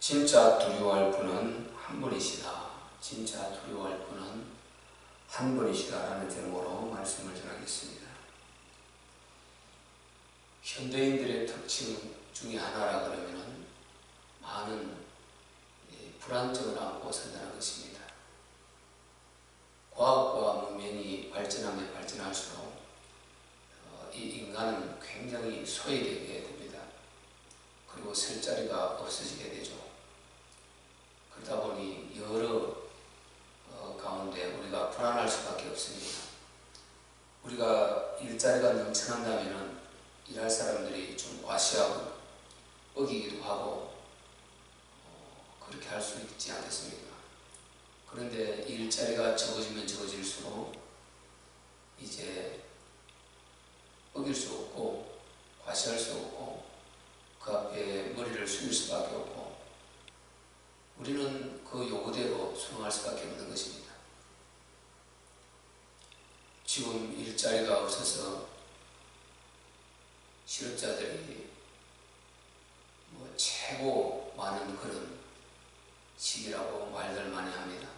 진짜 두려워할 분은 한 분이시다. 진짜 두려워할 분은 한 분이시다 라는 제목으로 말씀을 전하겠습니다. 현대인들의 특징 중에 하나라 그러면 많은 불안정을 안고 산다는 것입니다. 과학과 문명이 발전하면 발전할수록 이 인간은 굉장히 소외되게 됩니다. 그리고 설 자리가 없어지게 되죠. 그러다 보니 여러 가운데 우리가 불안할 수밖에 없습니다. 우리가 일자리가 넘쳐난다면 일할 사람들이 좀 과시하고 어기기도 하고 그렇게 할 수 있지 않겠습니까? 그런데 일자리가 적어지면 적어질수록 이제 어길 수 없고 과시할 수 없고 그 앞에 머리를 숙일 수밖에 없고 우리는 그 요구대로 순응할 수밖에 없는 것입니다. 지금 일자리가 없어서 실업자들이 최고 많은 그런 시기라고 말들 많이 합니다.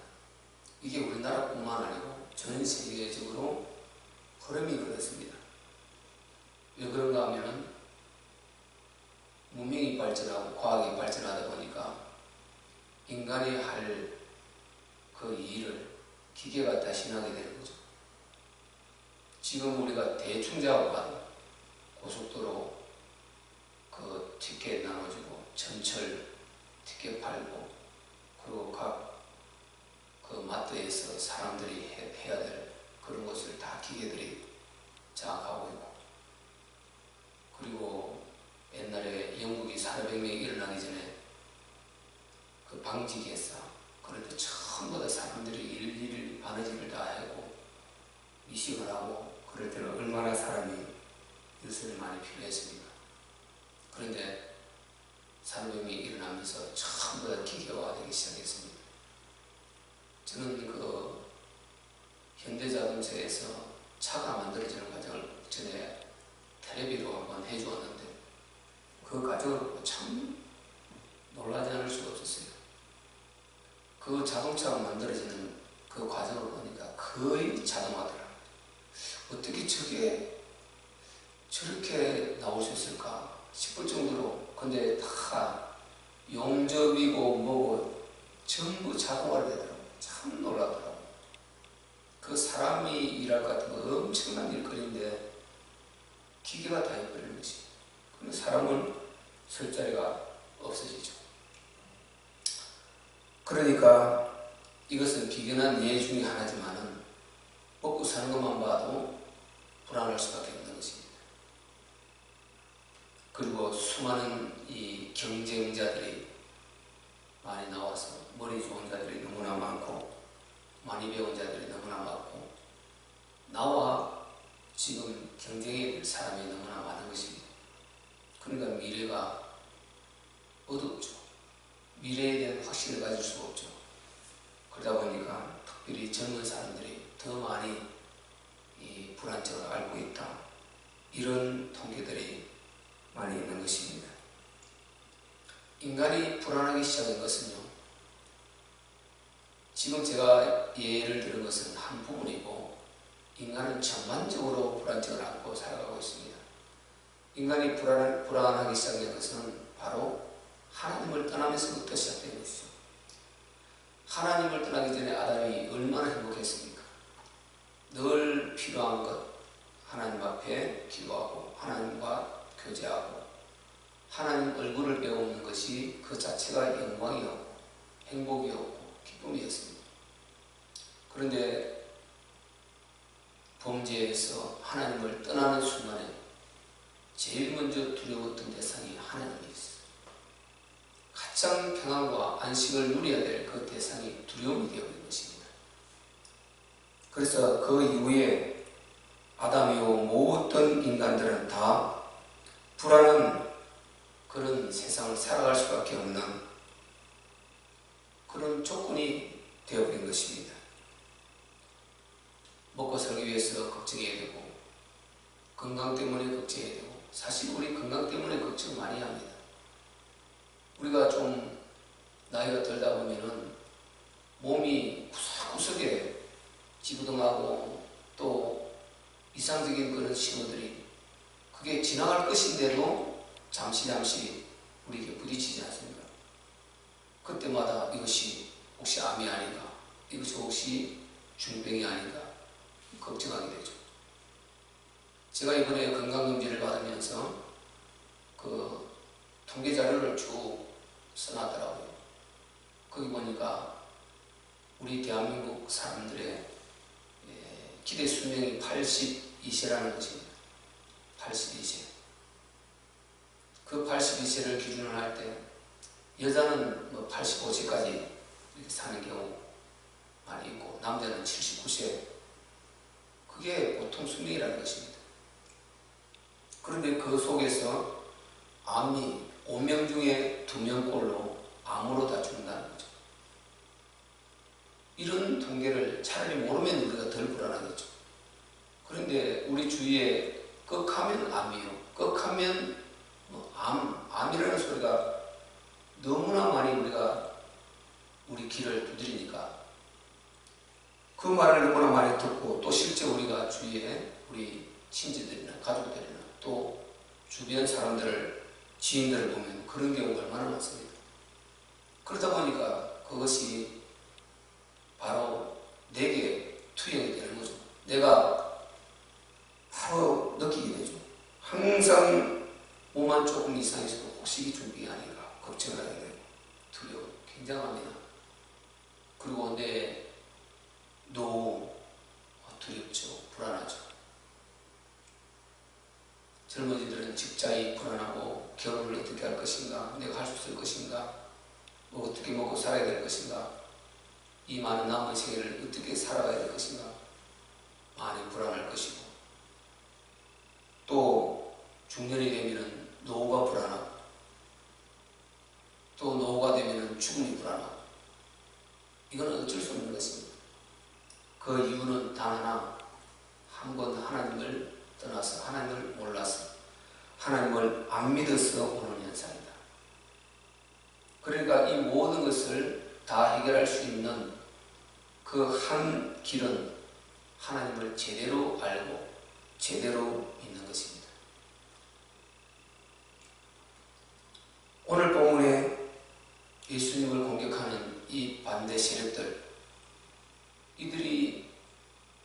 이게 우리나라뿐만 아니고 전 세계적으로 흐름이 그렇습니다. 왜 그런가 하면 문명이 발전하고 과학이 발전하다 보니까 인간이 할 그 일을 기계가 대신하게 되는 거죠. 지금 우리가 대충 작업한 고속도로 그 티켓 나눠주고 전철 티켓 팔고 그리고 각 그 마트에서 사람들이 해야 될 그런 것을 다 기계들이 장악하고 있고, 그리고 옛날에 영국이 산업혁명이 일어나기 전에 그 방직했어. 그런데 전부 다 사람들이 일일이 바느질을 다 하고 미식을 하고 그럴 때는 얼마나 사람이 유선이 많이 필요했습니까? 그런데 산업혁명이 일어나면서 전부 다 기계화되기 시작했습니다. 저는 그 현대자동차에서 차가 만들어지는 과정을 전에 텔레비로 한번 해주었는데 그 과정을 보고 참 놀라지 않을 수가 없었어요. 그 자동차가 만들어지는 그 과정을 보니까 거의 자동화더라고요. 어떻게 저렇게 나올 수 있을까 싶을 정도로, 근데 다 용접이고 뭐고 전부 자동화가 되더라고요. 참 놀라더라고요. 그 사람이 일할 것 같은 거 엄청난 일거리인데 기계가 다 해버리는 것이. 그런데 사람은 설 자리가 없어지죠. 그러니까 이것은 비견한 예 중에 하나지만은 먹고 사는 것만 봐도 불안할 수밖에 없는 것입니다. 그리고 수많은 이 경쟁자들이 많이 나와서 머리 좋은 자들이 너무나 많고 많이 배운 자들이 너무나 많고 나와 지금 경쟁해야 될 사람이 너무나 많은 것입니다. 그러니까 미래가 어둡죠. 미래에 대한 확신을 가질 수가 없죠. 그러다 보니까 특별히 젊은 사람들이 더 많이 이 불안증을 앓고 있다. 이런 통계들이 많이 있는 것입니다. 인간이 불안하기 시작한 것은요, 지금 제가 예를 들은 것은 한 부분이고 인간은 전반적으로 불안증을 안고 살아가고 있습니다. 인간이 불안하기 시작한 것은 바로 하나님을 떠나면서부터 시작된 것이죠. 하나님을 떠나기 전에 아담이 얼마나 행복했습니까? 늘 필요한 것 하나님 앞에 기도하고 하나님과 교제하고 하나님 얼굴을 배우는 것이 그 자체가 영광이었고 행복이었고 기쁨이었습니다. 그런데 범죄에서 하나님을 떠나는 순간에 제일 먼저 두려웠던 대상이 하나님이었어요. 가장 평안과 안식을 누려야 될 그 대상이 두려움이 되어버린 것입니다. 그래서 그 이후에 아담 이후 모든 인간들은 다 불안한 그런 세상을 살아갈 수밖에 없는 그런 조건이 되어버린 것입니다. 먹고 살기 위해서 걱정해야 되고 건강 때문에 걱정해야 되고, 사실 우리 건강 때문에 걱정 많이 합니다. 우리가 좀 나이가 들다 보면은 몸이 구석구석에 찌부둥하고 또 이상적인 그런 신호들이 그게 지나갈 것인데도 잠시 우리에게 부딪히지 않습니까? 그때마다 이것이 혹시 암이 아닌가, 이것이 혹시 중병이 아닌가 걱정하게 되죠. 제가 이번에 건강검진을 받으면서 그 통계 자료를 쭉 써놨더라고요. 거기 보니까 우리 대한민국 사람들의 기대 수명이 82세라는 것입니다. 82세. 그 82세를 기준으로 할 때 여자는 뭐 85세까지 사는 경우 많이 있고 남자는 79세. 그게 보통 수명이라는 것입니다. 그런데 그 속에서 암이 5명 중에 2명꼴로 암으로 다 죽는다는 거죠. 이런 통계를 차라리 모르면 우리가 덜 불안하겠죠. 그런데 우리 주위에 꺽하면 암이요, 꺽하면 암이라는 소리가 너무나 많이 우리 귀를 두드리니까 그 말을 너무나 많이 듣고 또 실제 우리가 주위에 우리 친지들이나 가족들이나 또 주변 사람들을 지인들을 보면 그런 경우가 얼마나 많습니다. 그러다 보니까 그것이 바로 내게 투영이 되는 거죠. 내가 바로 느끼게 되죠. 항상 몸만 조금 이상해서도 혹시 이 준비 아닌가 걱정을 하게 되고 두려워, 굉장합니다. 그리고 내 노후 두렵죠, 불안하죠. 젊은이들은 직장이 불안하고 결혼을 어떻게 할 것인가, 내가 할 수 있을 것인가, 뭐 어떻게 먹고 살아야 될 것인가, 이 많은 남은 세계를 어떻게 살아가야 될 것인가 많이 불안할 것이고, 또 중년이 되면 노후가 불안하고, 또 노후가 되면 죽음이 불안하고, 이건 어쩔 수 없는 것입니다. 그 이유는 단 하나, 한 번 하나님을 떠나서 하나님을 몰라서 하나님을 안 믿어서 오는 현상이다. 그러니까 이 모든 것을 다 해결할 수 있는 그 한 길은 하나님을 제대로 알고 제대로 믿는 것입니다. 오늘 본문에 예수님을 공격하는 이 반대 세력들, 이들이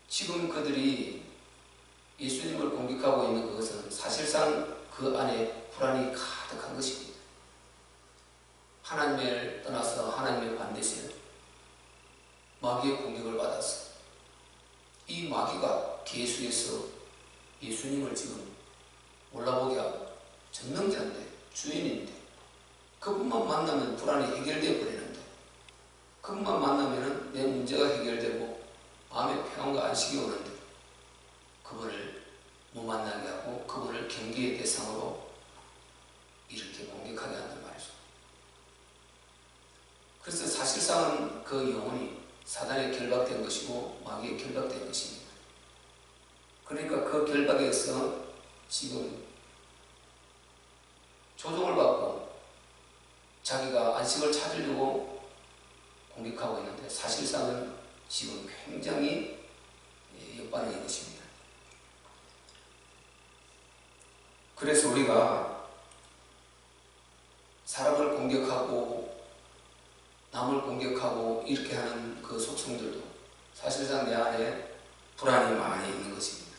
지금 그들이 예수님을 공격하고 있는 그것은 사실상 그 안에 불안이 가득한 것입니다. 하나님을 떠나서 하나님의 반대 세력, 마귀의 공격을 받았어. 이 마귀가 계수해서 예수님을 지금 올라보게 하고 전능자인데, 주인인데, 그분만 만나면 불안이 해결되어 버리는데, 그분만 만나면 내 문제가 해결되고 마음의 평안과 안식이 오는데 그분을 못 만나게 하고 그분을 경계의 대상으로 이렇게 공격하게 한단 말이죠. 그래서 사실상은 그 영혼이 사단에 결박된 것이고 마귀에 결박된 것입니다. 그러니까 그 결박에서 지금 조종을 받고 자기가 안식을 찾으려고 공격하고 있는데 사실상은 지금 굉장히 역반응인 것입니다. 그래서 우리가 사람을 공격하고 남을 공격하고 이렇게 하는 그 속성들도 사실상 내 안에 불안이 많이 있는 것입니다.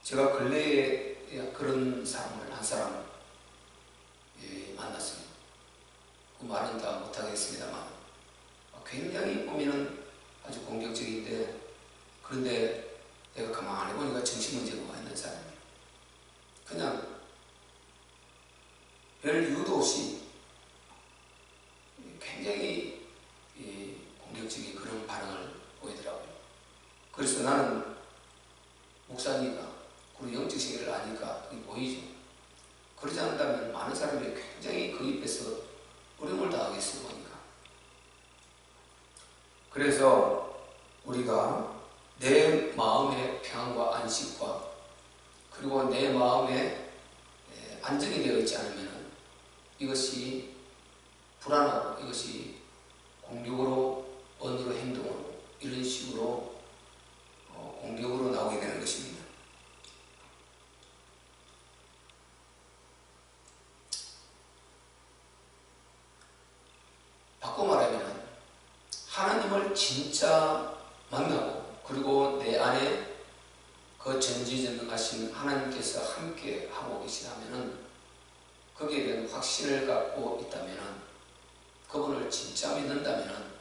제가 근래에 그런 사람을 한 사람 만났습니다. 그 말은 다 못하겠습니다만 굉장히 보면은 아주 공격적인데, 그런데 내가 가만히 보니까 정신문제가 있는 사람이에요. 그냥 별 이유도 없이 굉장히 공격적인 그런 반응을 보이더라고요. 그래서 나는 목사니까, 그리고 영적 세계를 아니까 그게 보이죠. 그러지 않다면 많은 사람들이 굉장히 그 입에서 어려움을 당하겠어요, 보니까. 그래서 우리가 내 마음의 평안과 안식과 그리고 내 마음에 안정이 되어 있지 않으면 이것이 불안하고 이것이 공격으로, 언어로, 행동으로 이런 식으로 공격으로 나오게 되는 것입니다. 바꿔 말하면 하나님을 진짜 만나고 그리고 내 안에 그 전지전능하신 하나님께서 함께 하고 계시다면 거기에 대한 확신을 갖고 있다면 그분을 진짜 믿는다면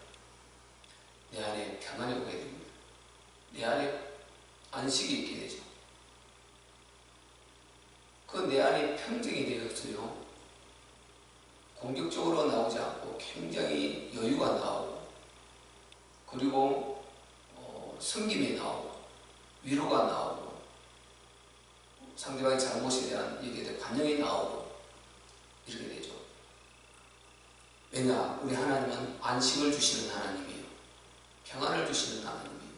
내 안에 평안이 오게 됩니다. 내 안에 안식이 있게 되죠. 그 내 안에 평정이 되었어요. 공격적으로 나오지 않고 굉장히 여유가 나오고 그리고 섬김이 나오고 위로가 나오고 상대방의 잘못에 대한 얘기에 대한 반영이 나오고 이렇게 되죠. 왜냐? 우리 하나님은 안식을 주시는 하나님이에요. 평안을 주시는 하나님이에요.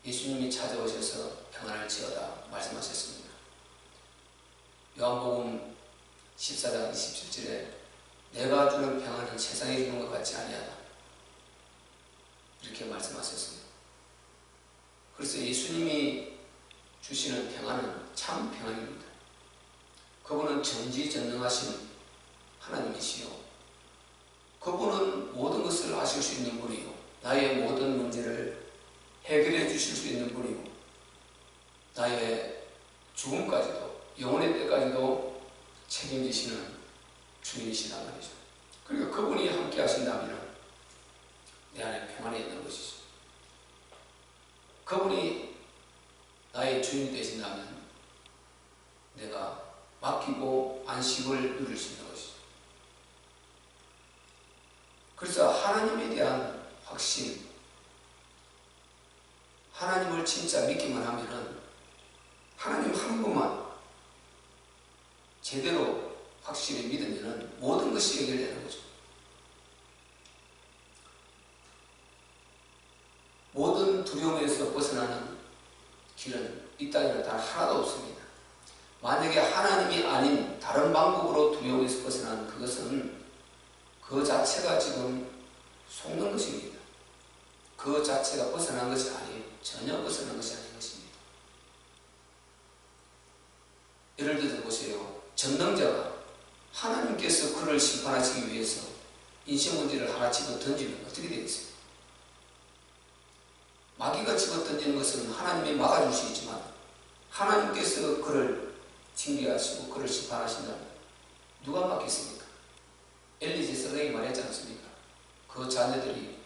예수님이 찾아오셔서 평안을 지어다 말씀하셨습니다. 요한복음 14장 27절에 내가 주는 평안은 세상에 주는 것 같지 아니하다 이렇게 말씀하셨습니다. 그래서 예수님이 주시는 평안은 참 평안입니다. 그분은 전지전능하신 하나님이시요 그분은 모든 것을 아실 수 있는 분이요 나의 모든 문제를 해결해 주실 수 있는 분이요 나의 죽음까지도 영혼의 때까지도 책임지시는 주인이시란 말이죠. 그러니까 그분이 함께 하신다면 내 안에 평안이 있는 것이죠. 그분이 나의 주인이 되신다면 내가 맡기고 안식을 누릴 수 있는 것이죠. 그래서 하나님에 대한 확신, 하나님을 진짜 믿기만 하면은 하나님 한 분만 제대로 확실히 믿으면은 모든 것이 해결되는 거죠. 모든 두려움에서 벗어나는 길은 이 땅에는 단 하나도 없습니다. 만약에 하나님이 아닌 다른 방법으로 두려움에서 벗어나는 그것은 그 자체가 지금 속는 것입니다. 그 자체가 벗어난 것이 아니에요. 전혀 벗어난 것이 아닌 것입니다. 예를 들어 보세요. 전능자가 하나님께서 그를 심판하시기 위해서 인생 문제를 하나 집어 던지면 어떻게 되겠어요? 마귀가 집어 던지는 것은 하나님이 막아줄 수 있지만 하나님께서 그를 징계하시고 그를 심판하신다면 누가 막겠습니까? 엘리제 선생이 말했지 않습니까? 그 자녀들이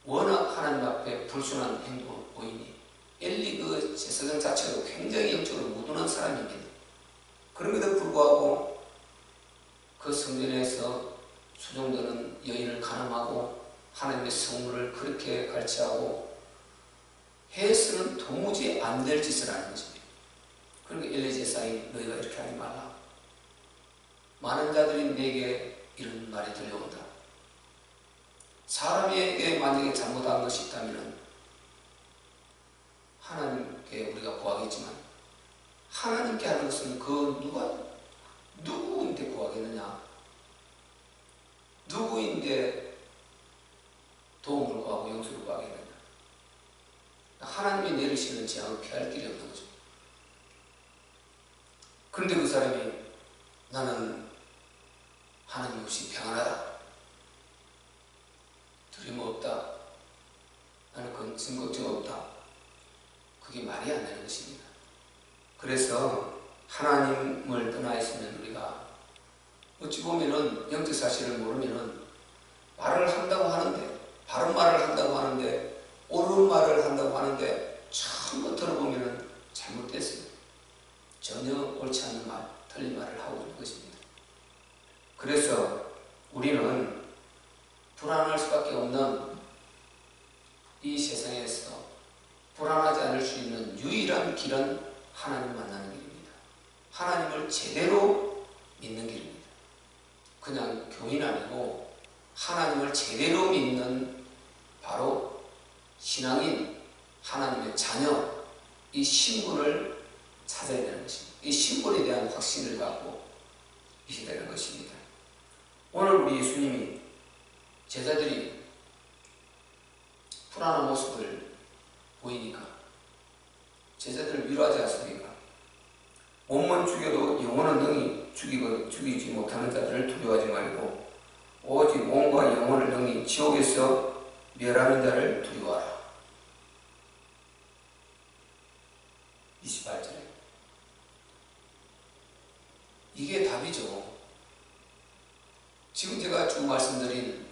워낙 하나님 앞에 불순한 행동을 보이니 엘리 그 제사장 자체도 굉장히 영적으로 무던한 사람입니다. 그럼에도 불구하고 그 성전에서 수종드는 여인을 간음하고 하나님의 성물을 그렇게 갈취하고 해서는 도무지 안 될 짓을 하는 것입니다. 그러니까 엘리 제사장이 너희가 이렇게 하지 말라. 많은 자들이 내게 이런 말이 들려온다. 사람에게 만약에 잘못한 것이 있다면 하나님께 우리가 구하겠지만 하나님께 하는 것은 그 누구인데 구하겠느냐? 누구인데 도움을 구하고 용서를 구하겠느냐? 하나님이 내리시는 재앙을 피할 길이 없는 거죠. 그런데 그 사람이 나는 하나님 없이 평안하다. 두려움 없다. 나는 근심 걱정 없다. 그게 말이 안 되는 것입니다. 그래서 하나님을 떠나 있으면 우리가 어찌 보면은 영적 사실을 모르면은 말을 한다고 하는데 바른 말을 한다고 하는데 옳은 말을 한다고 하는데 처음부터 들어보면은 잘못됐어요. 전혀 옳지 않는 말, 틀린 말을 하고 있는 것입니다. 그래서 우리는 불안할 수밖에 없는 이 세상에서 불안하지 않을 수 있는 유일한 길은 하나님을 만나는 길입니다. 하나님을 제대로 믿는 길입니다. 그냥 교인 아니고 하나님을 제대로 믿는 바로 신앙인, 하나님의 자녀, 이 신분을 찾아야 되는 것입니다. 이 신분에 대한 확신을 갖고 되는 것입니다. 오늘 우리 예수님이 제자들이 불안한 모습을 보이니까 제자들을 위로하지 않습니까? 몸만 죽여도 영혼은 능히 죽이지 못하는 자들을 두려워하지 말고 오직 몸과 영혼을 능히 지옥에서 멸하는 자를 두려워하라. 28절에 이게 답이죠. 지금 제가 쭉 말씀드린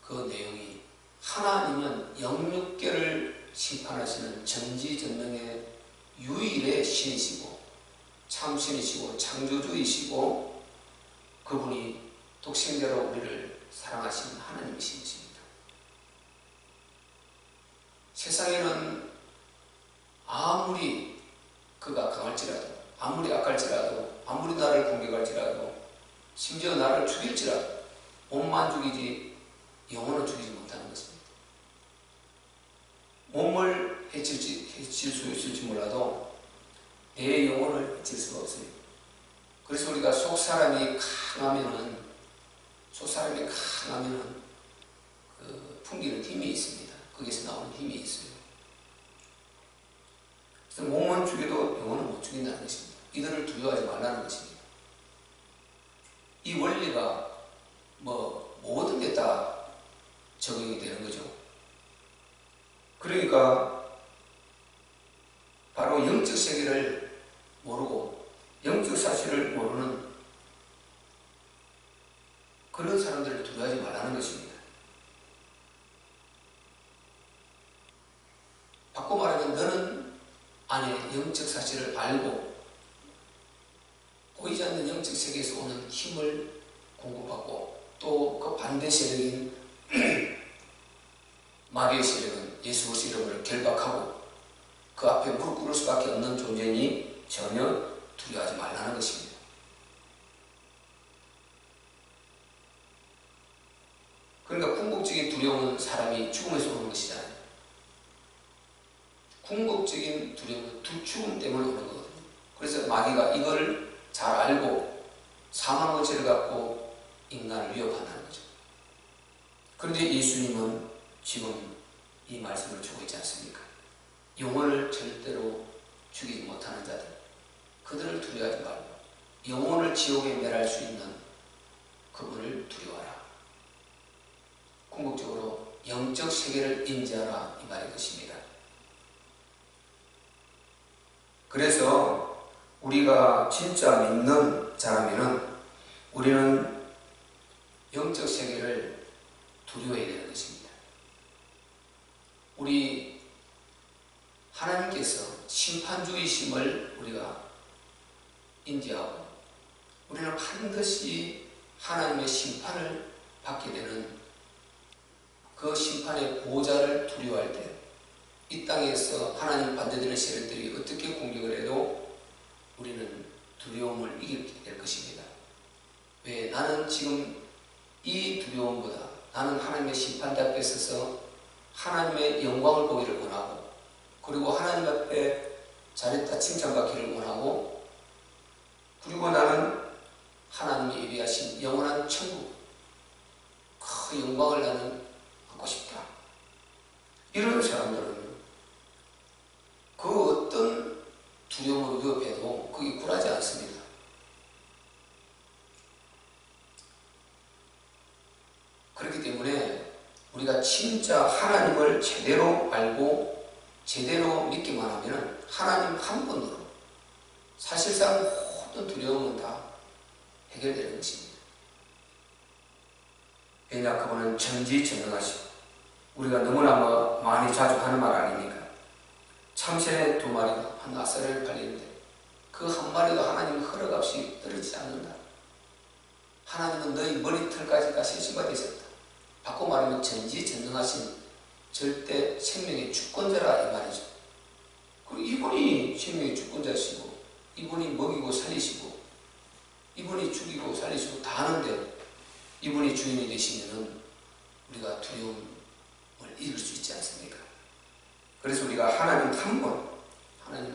그 내용이 하나님은 영육계를 심판하시는 전지전능의 유일의 신이시고 참신이시고 창조주이시고 그분이 독생자로 우리를 사랑하신 하나님이신 것입니다. 세상에는 아무리 그가 강할지라도 아무리 악할지라도 아무리 나를 공격할지라도 심지어 나를 죽일지라도 몸만 죽이지 영혼은 죽이지 못하는 것입니다. 몸을 해칠 수 있을지 몰라도 내 영혼을 해칠 수가 없어요. 그래서 우리가 속사람이 강하면은 그 풍기는 힘이 있습니다. 거기서 나오는 힘이 있어요. 그래서 몸은 죽여도 영혼은 못 죽인다는 것입니다. 이들을 두려워하지 말라는 것입니다. 이 원리가 모든 게 다 적용이 되는 거죠. 그러니까 바로 영적 세계를 모르고 영적 사실을 모르는 그런 사람들을 두려워하지 말라는 것입니다. 바꿔 말하면 너는 안에 영적 사실을 알고 보이지 않는 영적 세계에서 오는 힘을 공급받고 또 그 반대 세력인 마귀의 세력은 예수 그리스도의 이름을 결박하고 그 앞에 무릎 꿇을 수밖에 없는 존재니 전혀 두려워하지 말라는 것입니다. 그러니까 궁극적인 두려움은 사람이 죽음에서 오는 것이잖아요. 궁극적인 두려움은 죽음 때문에 오는 거거든요. 그래서 마귀가 이걸 잘 알고 사망의 죄를 갖고 인간을 위협한다는 거죠. 그런데 예수님은 지금 이 말씀을 주고 있지 않습니까? 영혼을 절대로 죽이지 못하는 자들, 그들을 두려워하지 말고 영혼을 지옥에 멸할 수 있는 그분을 두려워하라. 궁극적으로 영적 세계를 인지하라 이 말인 것입니다. 그래서 우리가 진짜 믿는 자라면은 우리는 영적 세계를 두려워해야 되는 것입니다. 우리 하나님께서 심판주의심을 우리가 인지하고 우리는 반드시 하나님의 심판을 받게 되는 그 심판의 보좌를 두려워할 때 이 땅에서 하나님 반대되는 세력들이 어떻게 공격을 해도 우리는 두려움을 이기게 될 것입니다. 왜? 나는 지금 이 두려움보다 나는 하나님의 심판대 앞에 서서 하나님의 영광을 보기를 원하고 그리고 하나님 앞에 잘했다 칭찬받기를 원하고 그리고 나는 하나님이 예비하신 영원한 천국 그 영광을 나는 받고 싶다. 이런 사람들은 그 어떤 두려움으로 위협해도 그게 굴하지 않습니다. 그렇기 때문에 우리가 진짜 하나님을 제대로 알고 제대로 믿기만 하면 하나님 한 분으로 사실상 모든 두려움은 다 해결되는 것입니다. 왜냐 그분은 전지전능하시고 우리가 너무나 많이 자주 하는 말 아닙니까? 참새 2마리가 한 아사리를 팔리는데 그 한 마리도 하나님 허락 없이 떨어지지 않는다. 하나님은 너희 머리털까지 다 세심하게 되셨다. 바꿔 말하면 전지전능하신 절대 생명의 주권자라 이 말이죠. 그리고 이분이 생명의 주권자시고 이분이 먹이고 살리시고 이분이 죽이고 살리시고 다 하는데 이분이 주인이 되시면은 우리가 두려움을 이길 수 있지 않습니까? 그래서 우리가 하나님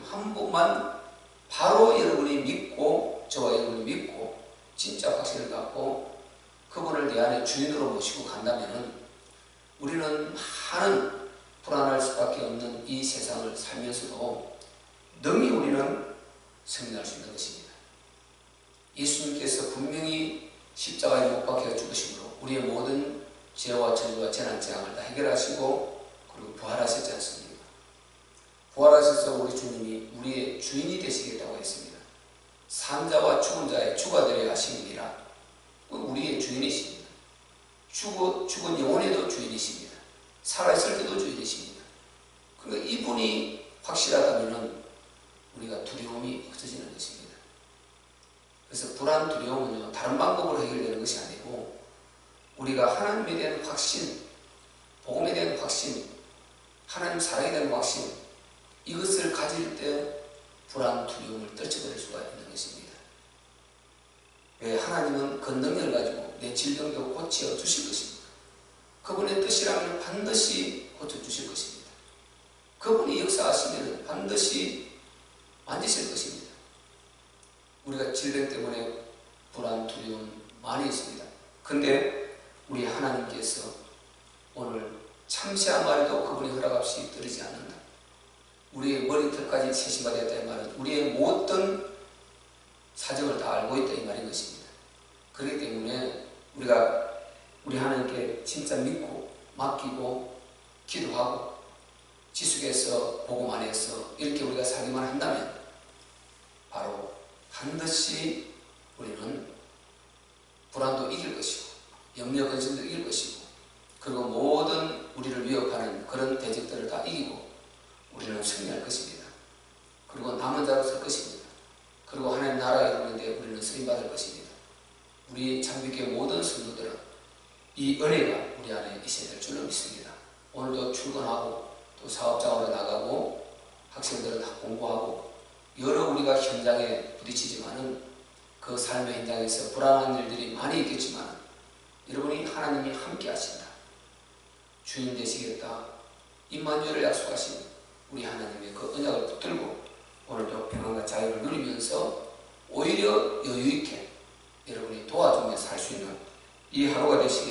한 분만 바로 여러분이 믿고 저와 여러분이 믿고 진짜 확신을 갖고 그분을 내 안에 주인으로 모시고 간다면 우리는 많은 불안할 수밖에 없는 이 세상을 살면서도 능히 우리는 승리할 수 있는 것입니다. 예수님께서 분명히 십자가에 못 박혀 죽으심으로 우리의 모든 죄와 저주와 재난 재앙을 다 해결하시고 그리고 부활하셨지 않습니까? 부활하셔서 우리 주님이 우리의 주인이 되시겠다고 했습니다. 산자와 죽은 자의 주가 되려 하심이니라. 우리의 주인이십니다. 죽은 영혼에도 주인이십니다. 살아있을 때도 주인이십니다. 그러니까 이분이 확실하다면 우리가 두려움이 없어지는 것입니다. 그래서 불안, 두려움은요, 다른 방법으로 해결되는 것이 아니고 우리가 하나님에 대한 확신, 복음에 대한 확신, 하나님 사랑에 대한 확신, 이것을 가질 때 불안, 두려움을 떨쳐버릴 수가 있는 것입니다. 왜? 하나님은 그 능력을 가지고 내 질병도 고쳐 주실 것입니다. 그분의 뜻이라면 반드시 고쳐 주실 것입니다. 그분이 역사하시면 반드시 만지실 것입니다. 우리가 질병 때문에 불안, 두려움 많이 있습니다. 근데 우리 하나님께서 오늘 참새 한 마리도 그분이 허락 없이 떨어지지 않는다. 우리의 머리털까지 세심하다 했다는 말은 우리의 모든 사정을 다 알고 있다 이 말인 것입니다. 그렇기 때문에 우리가 우리 하나님께 진짜 믿고 맡기고 기도하고 지속해서 복음 안에서 이렇게 우리가 살기만 한다면 바로 반드시 우리는 불안도 이길 것이고 염려 근심도 이길 것이고 그리고 모든 우리를 위협하는 그런 대적들을 다 이기고 우리는 승리할 것입니다. 그리고 남은 자로 설 것입니다. 그리고 하나님 나라에 이루는데 우리는 쓰임받을 것입니다. 우리 참빛교회 모든 성도들은 이 은혜가 우리 안에 있어야 될 줄로 믿습니다. 오늘도 출근하고 또 사업장으로 나가고 학생들은 다 공부하고 여러 우리가 현장에 부딪히지만은 그 삶의 현장에서 불안한 일들이 많이 있겠지만 여러분이 하나님이 함께 하신다. 주인 되시겠다. 임마누엘을 약속하신 우리 하나님의 그 언약을 붙들고 오늘도 평안과 자유를 누리면서 오히려 여유있게 여러분이 도와주며 살 수 있는 이 하루가 되시길